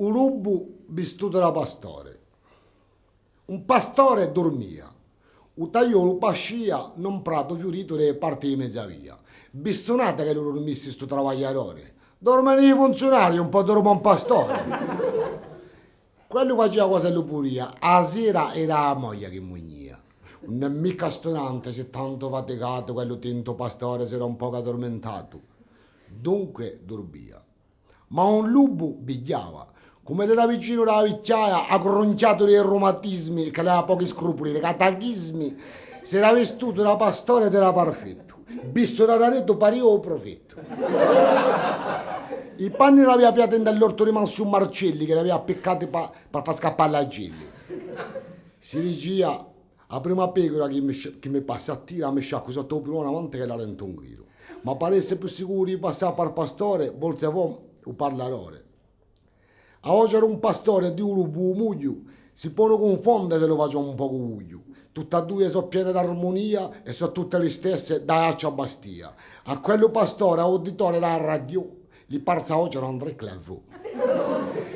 Un lupo vestito da pastore. Un pastore dormia. Un tagliolo pascia non prato fiorito le parti di mezza via. Bistonata che loro dormissi sto travagliatore. Dormono i funzionari, un po' dormo un pastore. Quello faceva cosa lupuria. A sera era la moglie che mugnia. Non è mica stonante se tanto faticato quello tinto pastore si era un po' addormentato. Dunque dormia. Ma un lupo bigliava. Come era vicino alla vecchiaia, accronciato dei reumatismi, che aveva pochi scrupoli, dei catachismi, si era vestito da pastore ed era perfetto. Visto da raretto pariva o profetto. I panni l'aveva piato dall'orto rimasto un Marcelli che l'aveva appiccati per far scappare la gelli. Si diceva, la prima pecora che mi passa a tira mi sciacquo sotto il pilone avanti che la rento un grido. Ma per essere più sicuri di passare per pastore, volse o parlarore. A oggi era un pastore di un lupo muglio, si può confondere se lo faccio un po' cuglio. Tutte e due sono piene d'armonia e sono tutte le stesse da Accia Bastia. A quello pastore, auditore della radio, gli parsa oggi era André Clavò.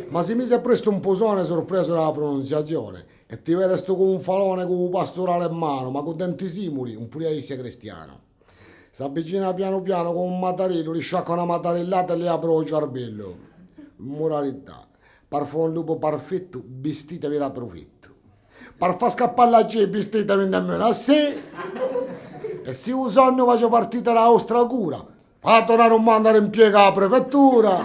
Ma si mise presto un posone sorpreso dalla pronunciazione e ti vede sto con un falone con un pastorale in mano, ma con denti simuli, un puriaisse cristiano. Si avvicina piano piano con un mattarello, gli sciacca una mattarellata e le apre il cervello. Moralità. Per fare un lupo perfetto, vestite vera profitto. Per far scappare la G, vestite nemmeno a sé. E se un sonno faccio partita la vostra cura, fate una domanda in piega alla prefettura.